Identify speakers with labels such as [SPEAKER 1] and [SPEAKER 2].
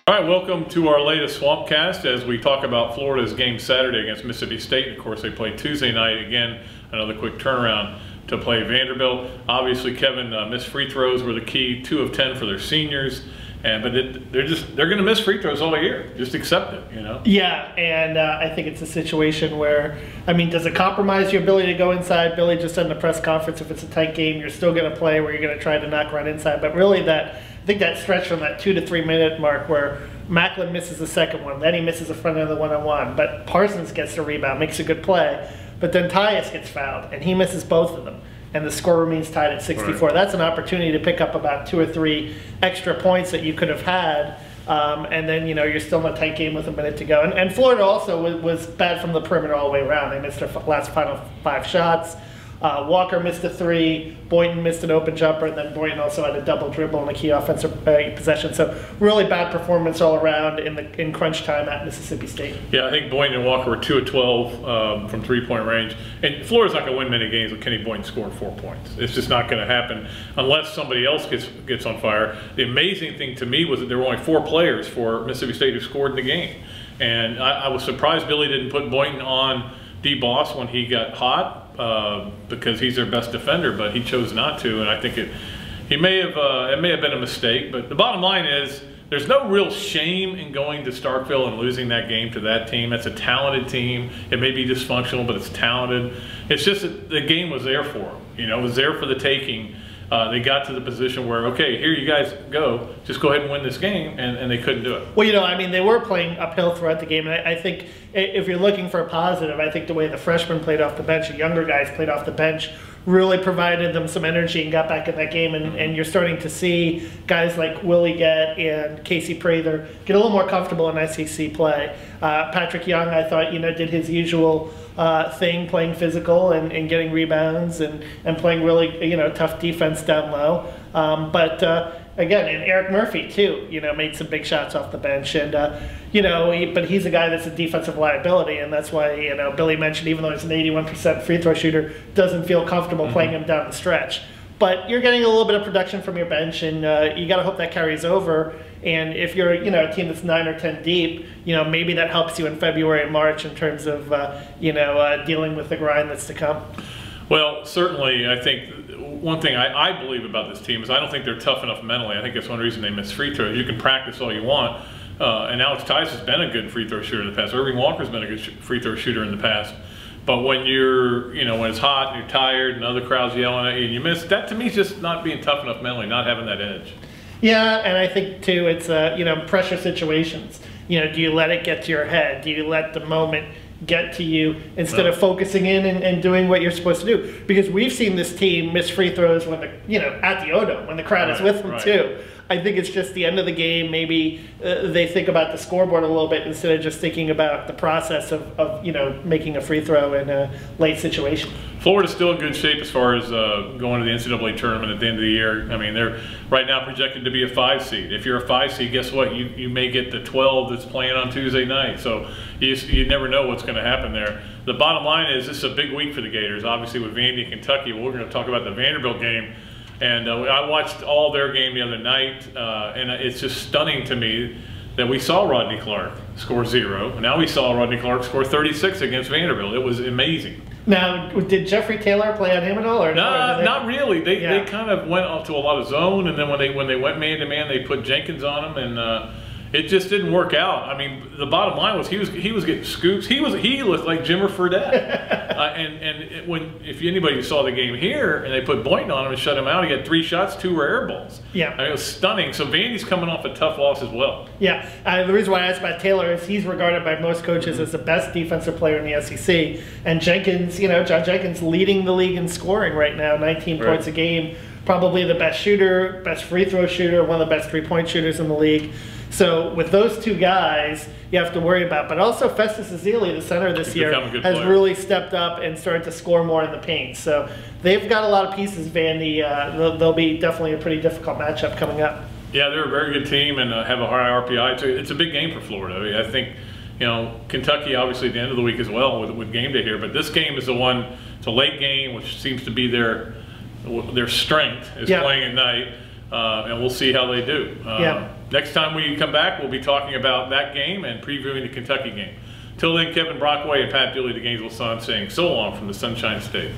[SPEAKER 1] All right, welcome to our latest Swampcast as we talk about Florida's game Saturday against Mississippi State. Of course, they play Tuesday night again, another quick turnaround to play Vanderbilt. Obviously, Kevin, missed free throws were the key, 2 of 10 for their seniors. But they're going to miss free throws all year. Just accept it, you know.
[SPEAKER 2] Yeah, and I think it's a situation where, I mean, does it compromise your ability to go inside? Billy just said in the press conference, if it's a tight game, you're still going to play where you're going to try to knock right inside. But really, I think that stretch from that 2 to 3 minute mark where Macklin misses the second one, then he misses the front end of the one-on-one, but Parsons gets the rebound, makes a good play, but then Tyus gets fouled, and he misses both of them. And the score remains tied at 64. Right. That's an opportunity to pick up about 2 or 3 extra points that you could have had. And then, you know, you're still in a tight game with a minute to go. And Florida also was bad from the perimeter all the way around. They missed their final 5 shots. Walker missed a 3. Boynton missed an open jumper. And then Boynton also had a double dribble in a key offensive possession. So really bad performance all around in crunch time at Mississippi State.
[SPEAKER 1] Yeah, I think Boynton and Walker were 2 of 12 from three-point range. And Florida's not going to win many games with Kenny Boynton scoring 4 points. It's just not going to happen unless somebody else gets on fire. The amazing thing to me was that there were only 4 players for Mississippi State who scored in the game. And I was surprised Billy didn't put Boynton on D-Boss when he got hot because he's their best defender, but he chose not to. And I think it may have been a mistake. But the bottom line is there's no real shame in going to Starkville and losing that game to that team. That's a talented team. It may be dysfunctional, but it's talented. It's just that the game was there for them. You know, it was there for the taking. They got to the position where, okay, here you guys go. Just go ahead and win this game, and they couldn't do it.
[SPEAKER 2] Well, you know, I mean, they were playing uphill throughout the game, and I think if you're looking for a positive, I think the way the freshmen played off the bench, the younger guys played off the bench, really provided them some energy and got back in that game, and you're starting to see guys like Willie Gett and Casey Prather get a little more comfortable in SEC play. Patrick Young, I thought, you know, did his usual thing, playing physical and getting rebounds and playing really, you know, tough defense down low. Again, and Eric Murphy too, you know, made some big shots off the bench, and you know, but he's a guy that's a defensive liability, and that's why, you know, Billy mentioned even though he's an 81% free throw shooter, doesn't feel comfortable playing him down the stretch. But you're getting a little bit of production from your bench, and you got to hope that carries over. And if you're, you know, a team that's 9 or 10 deep, you know, maybe that helps you in February and March in terms of, you know, dealing with the grind that's to come. Well, certainly, I think one thing I believe about this team is I don't think they're tough enough mentally. I think that's one reason they miss free throws. You can practice all you want, and Alex Tyus has been a good free throw shooter in the past. Irving Walker's been a good free throw shooter in the past. But when you're, you know, when it's hot and you're tired and other crowds yelling at you and you miss, that to me is just not being tough enough mentally, not having that edge. Yeah, and I think too, it's you know, pressure situations. You know, do you let it get to your head? Do you let the moment get to you instead of focusing in and doing what you're supposed to do? Because we've seen this team miss free throws when the, you know, at the O-Dome, when the crowd is with them too. I think it's just the end of the game. Maybe they think about the scoreboard a little bit instead of just thinking about the process of you know, making a free throw in a late situation. Florida's still in good shape as far as going to the NCAA tournament at the end of the year. I mean, they're right now projected to be a 5 seed. If you're a 5 seed, guess what? You may get the 12 that's playing on Tuesday night. So you never know what's going to happen there. The bottom line is this is a big week for the Gators, obviously with Vandy and Kentucky. Well, we're going to talk about the Vanderbilt game. And I watched all their game the other night, and it's just stunning to me that we saw Rodney Clark score 0. Now we saw Rodney Clark score 36 against Vanderbilt. It was amazing. Now, did Jeffrey Taylor play on him at all? Or no, not really. They kind of went off to a lot of zone, and then when they went man-to-man, they put Jenkins on him, and it just didn't work out. I mean, the bottom line was he was getting scoops. He looked like Jimmer Fredette. If anybody saw the game here and they put Boynton on him and shut him out, he had 3 shots, 2 were air balls. Yeah, I mean, it was stunning. So Vandy's coming off a tough loss as well. Yeah, the reason why I asked about Taylor is he's regarded by most coaches as the best defensive player in the SEC, and Jenkins, you know, John Jenkins leading the league in scoring right now, 19 points a game. Probably the best shooter, best free throw shooter, one of the best 3-point shooters in the league. So with those 2 guys, you have to worry about. But also Festus Ezeli, the center this year, has really stepped up and started to score more in the paint. So they've got a lot of pieces, Vandy. They'll be definitely a pretty difficult matchup coming up. Yeah, they're a very good team and have a high RPI. It's a big game for Florida. I think, you know, Kentucky obviously at the end of the week as well with game day here. But this game is the one, it's a late game, which seems to be their strength is playing at night.
[SPEAKER 1] and we'll see how they do.
[SPEAKER 2] Yeah.
[SPEAKER 1] Next time we come back, we'll be talking about that game and previewing the Kentucky game. Till then, Kevin Brockway and Pat Dooley, the Gainesville Sun, saying so long from the Sunshine State.